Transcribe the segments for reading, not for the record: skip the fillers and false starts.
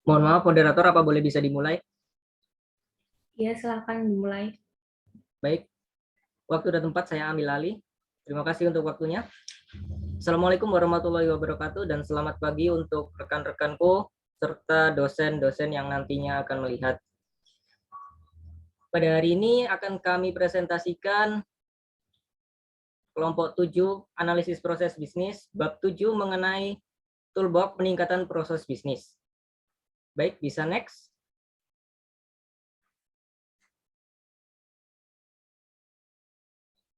Mohon maaf, moderator, apa boleh bisa dimulai? Ya, silakan dimulai. Baik, waktu dan tempat saya ambil alih. Terima kasih untuk waktunya. Assalamualaikum warahmatullahi wabarakatuh dan selamat pagi untuk rekan-rekanku serta dosen-dosen yang nantinya akan melihat. Pada hari ini akan kami presentasikan kelompok 7 analisis proses bisnis, bab 7 mengenai toolbox peningkatan proses bisnis. Baik, bisa next.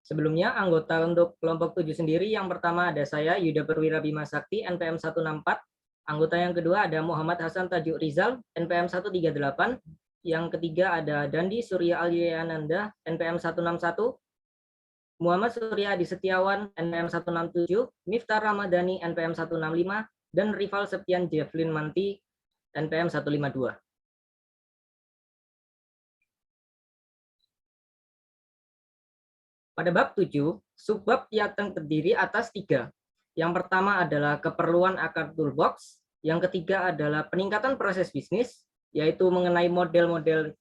Sebelumnya, anggota untuk kelompok 7 sendiri, yang pertama ada saya, Yuda Perwira Bima Sakti, NPM 164. Anggota yang kedua ada Muhammad Hasan Tajuk Rizal, NPM 138. Yang ketiga ada Dandi Surya Aliananda, NPM 161. Muhammad Surya Adi Setiawan, NPM 167. Miftah Ramadhani, NPM 165. Dan Rival Septian Jefflin Manti, NPM 152. Pada bab 7, subbab yang terdiri atas 3. Yang pertama adalah keperluan akar toolbox, yang ketiga adalah peningkatan proses bisnis, yaitu mengenai model-model,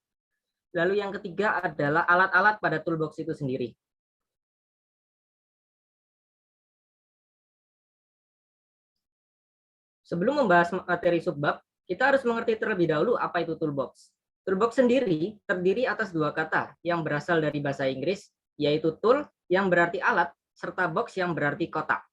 lalu yang ketiga adalah alat-alat pada toolbox itu sendiri. Sebelum membahas materi subbab, kita harus mengerti terlebih dahulu apa itu toolbox. Toolbox sendiri terdiri atas 2 kata yang berasal dari bahasa Inggris, yaitu tool yang berarti alat, serta box yang berarti kotak.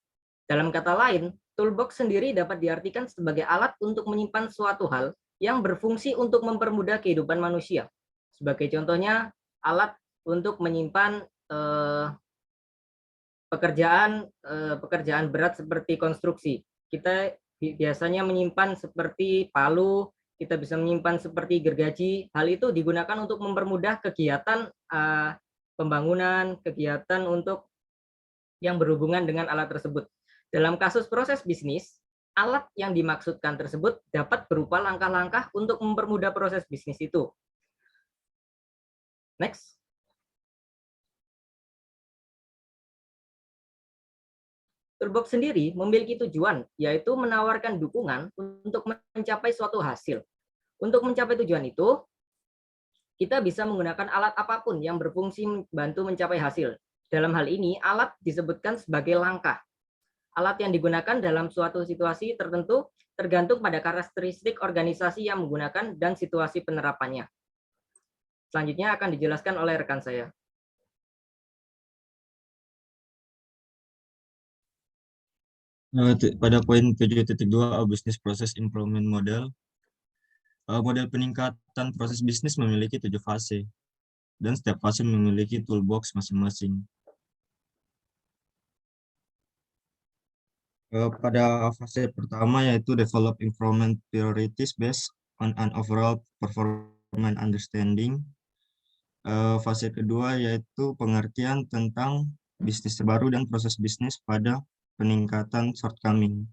Dalam kata lain, toolbox sendiri dapat diartikan sebagai alat untuk menyimpan suatu hal yang berfungsi untuk mempermudah kehidupan manusia. Sebagai contohnya, alat untuk menyimpan pekerjaan berat seperti konstruksi. Kita biasanya menyimpan seperti palu, kita bisa menyimpan seperti gergaji. Hal itu digunakan untuk mempermudah kegiatan pembangunan, kegiatan untuk yang berhubungan dengan alat tersebut. Dalam kasus proses bisnis, alat yang dimaksudkan tersebut dapat berupa langkah-langkah untuk mempermudah proses bisnis itu. Next. Toolbox sendiri memiliki tujuan, yaitu menawarkan dukungan untuk mencapai suatu hasil. Untuk mencapai tujuan itu, kita bisa menggunakan alat apapun yang berfungsi membantu mencapai hasil. Dalam hal ini, alat disebutkan sebagai langkah. Alat yang digunakan dalam suatu situasi tertentu tergantung pada karakteristik organisasi yang menggunakan dan situasi penerapannya. Selanjutnya akan dijelaskan oleh rekan saya. Pada poin 7.2 Business Process Improvement Model, model peningkatan proses bisnis memiliki 7 fase, dan setiap fase memiliki toolbox masing-masing. Pada fase pertama yaitu Develop Improvement Priorities based on an overall performance understanding. Fase kedua yaitu pengertian tentang bisnis baru dan proses bisnis pada peningkatan shortcoming.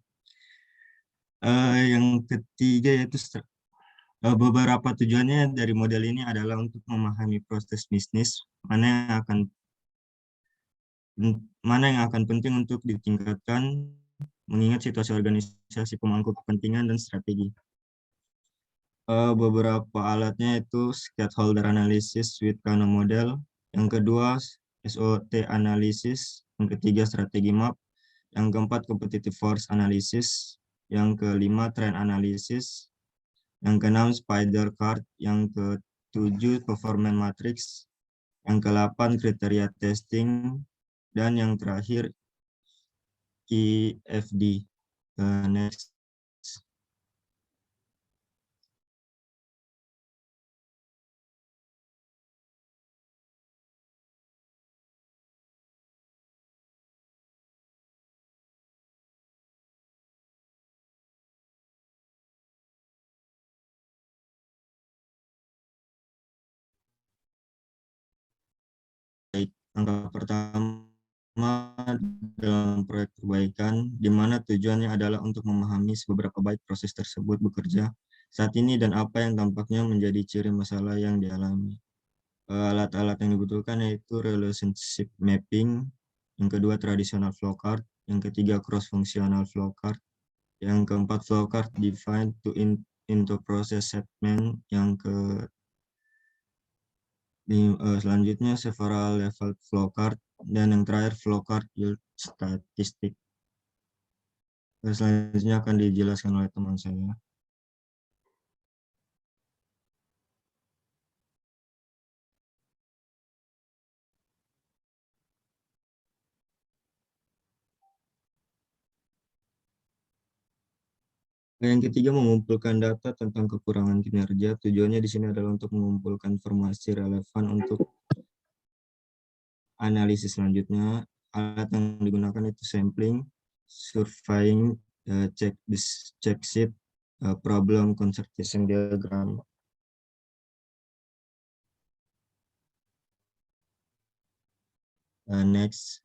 Yang ketiga yaitu beberapa tujuannya dari model ini adalah untuk memahami proses bisnis, mana yang akan penting untuk ditingkatkan, mengingat situasi organisasi pemangku kepentingan dan strategi. Beberapa alatnya itu stakeholder analysis with Kano model, yang kedua SWOT analysis, yang ketiga strategi map, yang keempat competitive force analysis, yang kelima trend analysis, yang keenam spider card, yang ketujuh performance matrix, yang ke-8 kriteria testing, dan yang terakhir IFD. Next. Angka pertama dalam proyek perbaikan, di mana tujuannya adalah untuk memahami seberapa baik proses tersebut bekerja saat ini dan apa yang tampaknya menjadi ciri masalah yang dialami. Alat-alat yang dibutuhkan yaitu relationship mapping, yang kedua traditional flowchart, yang ketiga cross-functional flowchart, yang keempat flowchart defined to into process segment. Selanjutnya several level flowchart, dan yang terakhir flowchart yield statistik. Selanjutnya akan dijelaskan oleh teman saya. Yang ketiga, mengumpulkan data tentang kekurangan kinerja. Tujuannya di sini adalah untuk mengumpulkan informasi relevan untuk analisis selanjutnya. Alat yang digunakan itu sampling, surveying, check sheet, problem consultation diagram. Next.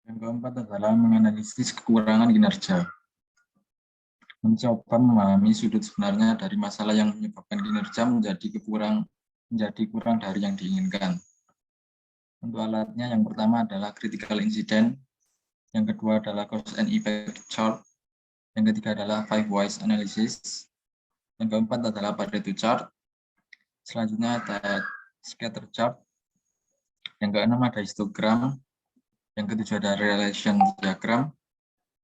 Yang keempat adalah menganalisis kekurangan kinerja. Mencoba memahami sudut sebenarnya dari masalah yang menyebabkan kinerja menjadi kurang dari yang diinginkan. Untuk alatnya, yang pertama adalah critical incident, yang kedua adalah cause and effect chart, yang ketiga adalah 5 whys analysis, yang keempat adalah Pareto chart, selanjutnya ada scatter chart, yang keenam ada histogram, yang ketujuh ada relation diagram,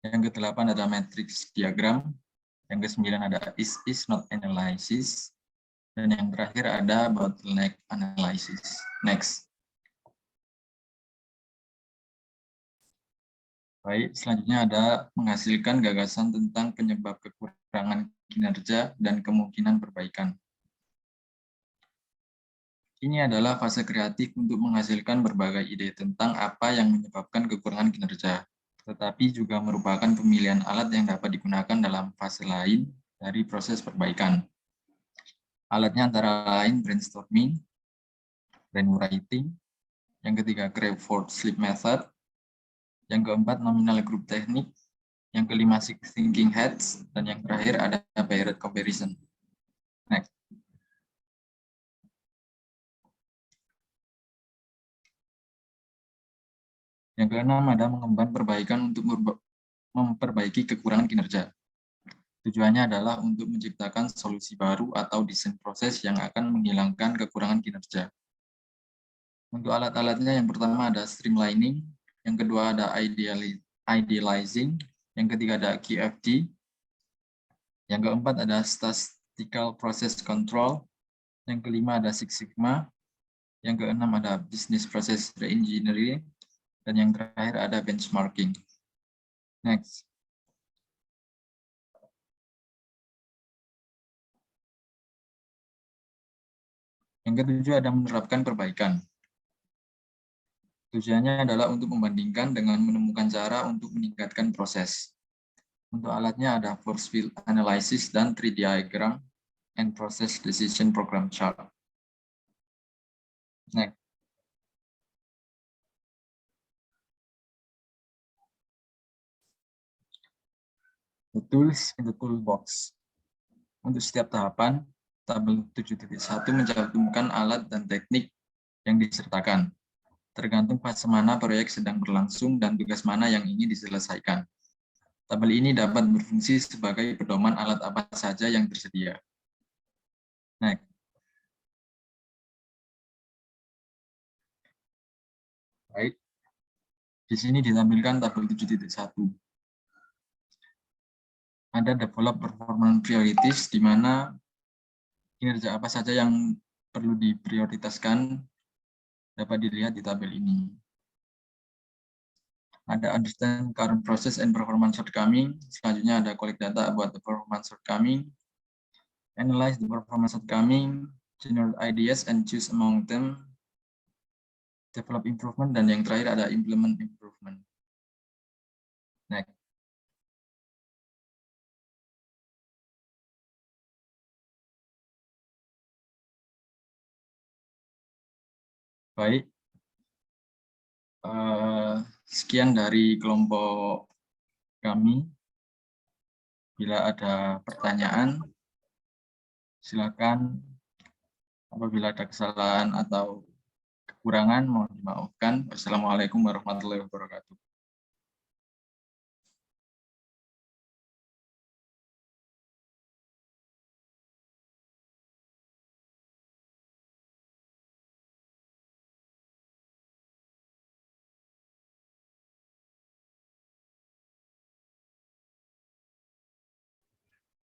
yang kedelapan ada matrix diagram, yang kesembilan ada is not analysis, dan yang terakhir ada bottleneck analysis. Next. Baik, selanjutnya ada menghasilkan gagasan tentang penyebab kekurangan kinerja dan kemungkinan perbaikan. Ini adalah fase kreatif untuk menghasilkan berbagai ide tentang apa yang menyebabkan kekurangan kinerja, tetapi juga merupakan pemilihan alat yang dapat digunakan dalam fase lain dari proses perbaikan. Alatnya antara lain brainstorming, brainwriting, yang ketiga Crawford Sleep Method, yang keempat nominal group technique, yang kelima six thinking heads, dan yang terakhir ada Barrett comparison. Next. Yang keenam ada mengemban perbaikan untuk memperbaiki kekurangan kinerja. Tujuannya adalah untuk menciptakan solusi baru atau desain proses yang akan menghilangkan kekurangan kinerja. Untuk alat-alatnya, yang pertama ada streamlining, yang kedua ada idealizing, yang ketiga ada QFD, yang keempat ada statistical process control, yang kelima ada Six Sigma, yang keenam ada business process reengineering, dan yang terakhir ada benchmarking. Next. Yang ketujuh ada menerapkan perbaikan. Tujuannya adalah untuk membandingkan dengan menemukan cara untuk meningkatkan proses. Untuk alatnya ada force field analysis dan tree diagram and process decision program chart. Next. The tools in the toolbox. Untuk setiap tahapan, tabel 7.1 mencantumkan alat dan teknik yang disertakan, tergantung fase mana proyek sedang berlangsung dan tugas mana yang ingin diselesaikan. Tabel ini dapat berfungsi sebagai pedoman alat apa saja yang tersedia. Next. Baik. Di sini ditampilkan tabel 7.1. Ada develop performance priorities, di mana kinerja apa saja yang perlu diprioritaskan dapat dilihat di tabel ini. Ada understand current process and performance shortcoming. Selanjutnya ada collect data about the performance shortcoming. Analyze the performance shortcoming. Generate ideas and choose among them. Develop improvement. Dan yang terakhir ada implement improvement. Next. Baik, sekian dari kelompok kami. Bila ada pertanyaan, silakan. Apabila ada kesalahan atau kekurangan, mohon dimaafkan. Wassalamualaikum warahmatullahi wabarakatuh.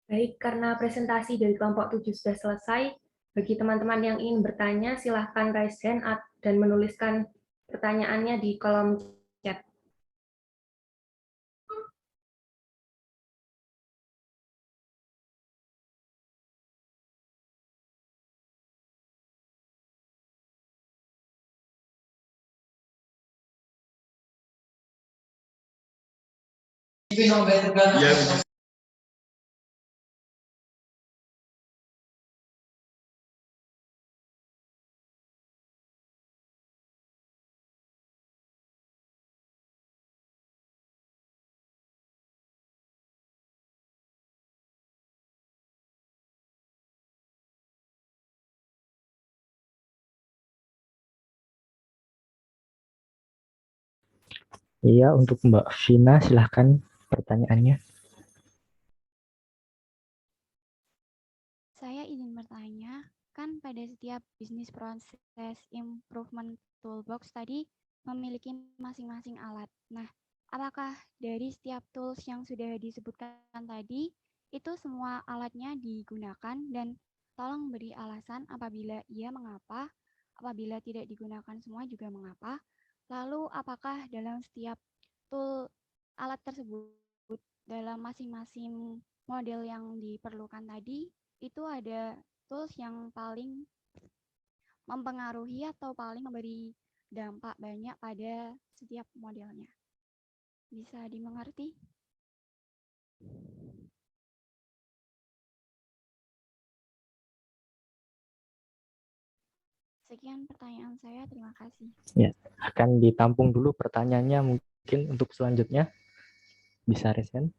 Baik, karena presentasi dari kelompok 7 sudah selesai, bagi teman-teman yang ingin bertanya, silahkan raise hand dan menuliskan pertanyaannya di kolom chat. Ya, Iya, untuk Mbak Vina, silahkan pertanyaannya. Saya izin bertanya, kan pada setiap bisnis proses improvement toolbox tadi memiliki masing-masing alat. Nah, apakah dari setiap tools yang sudah disebutkan tadi, itu semua alatnya digunakan dan tolong beri alasan apabila iya mengapa, apabila tidak digunakan semua juga mengapa. Lalu apakah dalam setiap tool alat tersebut dalam masing-masing model yang diperlukan tadi itu ada tools yang paling mempengaruhi atau paling memberi dampak banyak pada setiap modelnya. Bisa dimengerti? Sekian pertanyaan saya, terima kasih. Ya, akan ditampung dulu pertanyaannya, mungkin untuk selanjutnya bisa resen.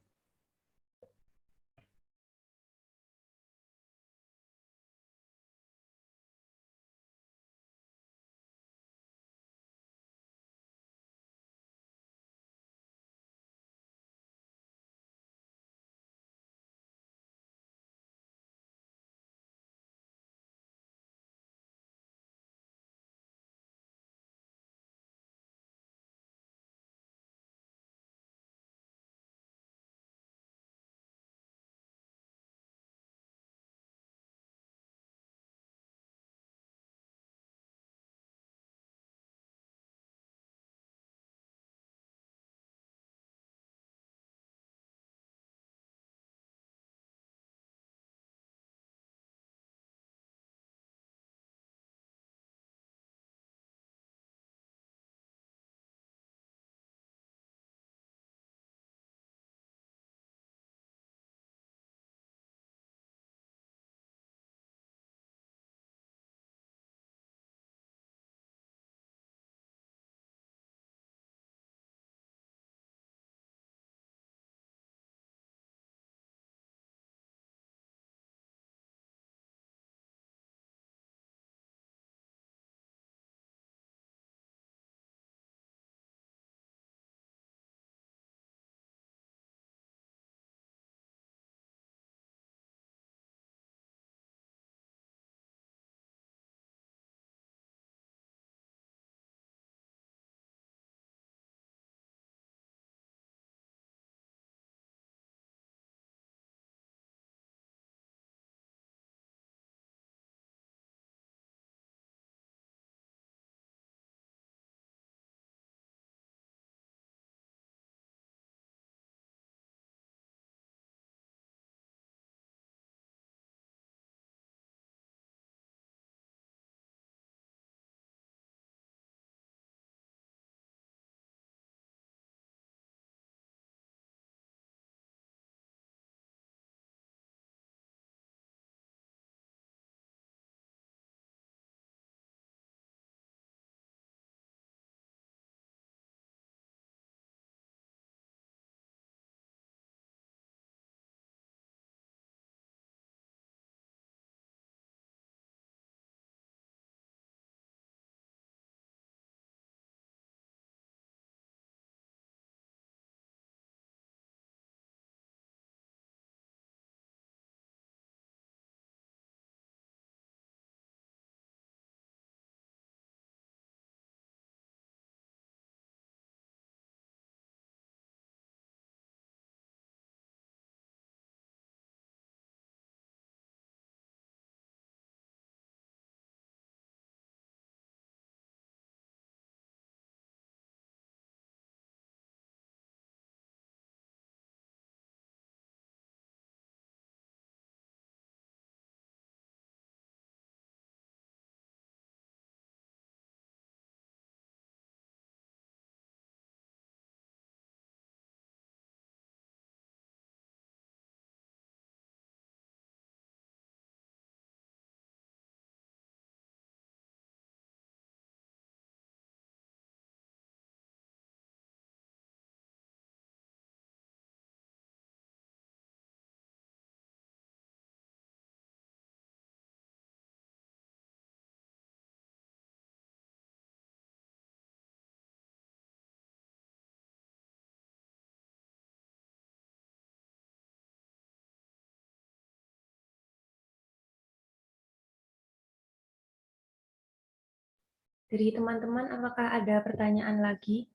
Dari teman-teman, apakah ada pertanyaan lagi?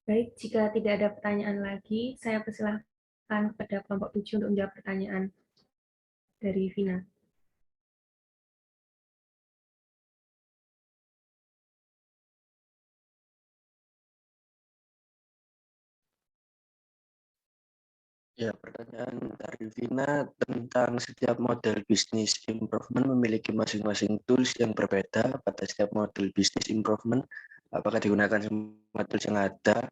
Baik, jika tidak ada pertanyaan lagi, saya persilahkan kepada kelompok 7 untuk menjawab pertanyaan dari Vina. Ya, pertanyaan dari Vina tentang setiap model bisnis improvement memiliki masing-masing tools yang berbeda pada setiap model bisnis improvement. Apakah digunakan semua tools yang ada?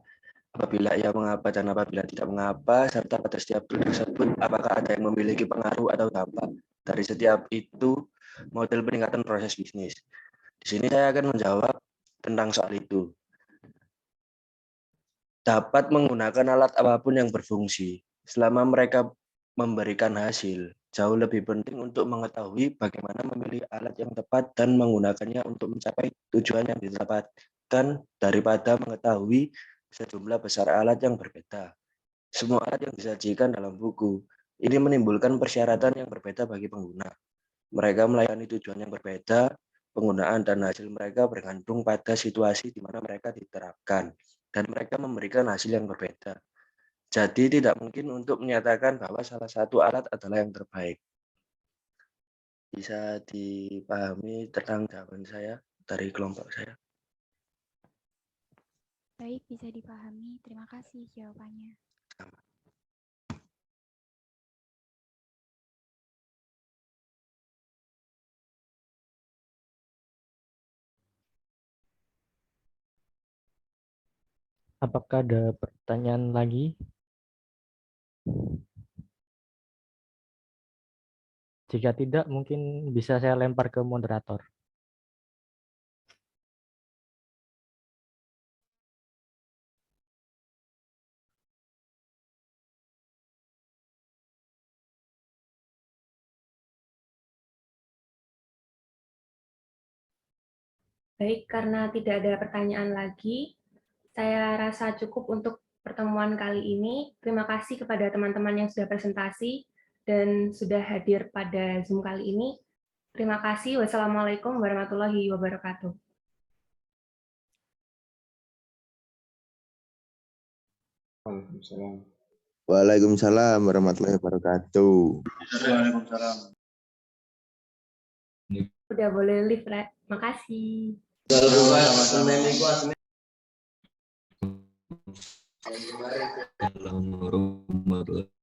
Apabila ia mengapa dan apabila tidak mengapa, serta pada setiap tool tersebut, apakah ada yang memiliki pengaruh atau dampak dari setiap itu model peningkatan proses bisnis. Di sini saya akan menjawab tentang soal itu. Dapat menggunakan alat apapun yang berfungsi, selama mereka memberikan hasil. Jauh lebih penting untuk mengetahui bagaimana memilih alat yang tepat dan menggunakannya untuk mencapai tujuan yang didapatkan daripada mengetahui sejumlah besar alat yang berbeda. Semua alat yang disajikan dalam buku ini menimbulkan persyaratan yang berbeda bagi pengguna. Mereka melayani tujuan yang berbeda, penggunaan dan hasil mereka bergantung pada situasi di mana mereka diterapkan, dan mereka memberikan hasil yang berbeda. Jadi tidak mungkin untuk menyatakan bahwa salah satu alat adalah yang terbaik. Bisa dipahami tentang jawaban saya dari kelompok saya? Baik, bisa dipahami. Terima kasih jawabannya. Apakah ada pertanyaan lagi? Jika tidak, mungkin bisa saya lempar ke moderator. Baik, karena tidak ada pertanyaan lagi, saya rasa cukup untuk pertemuan kali ini. Terima kasih kepada teman-teman yang sudah presentasi dan sudah hadir pada Zoom kali ini. Terima kasih. Wassalamualaikum warahmatullahi wabarakatuh. Waalaikumsalam. Waalaikumsalam warahmatullahi wabarakatuh. Waalaikumsalam. Udah boleh live, Rek. Makasih. Assalamualaikum warahmatullahi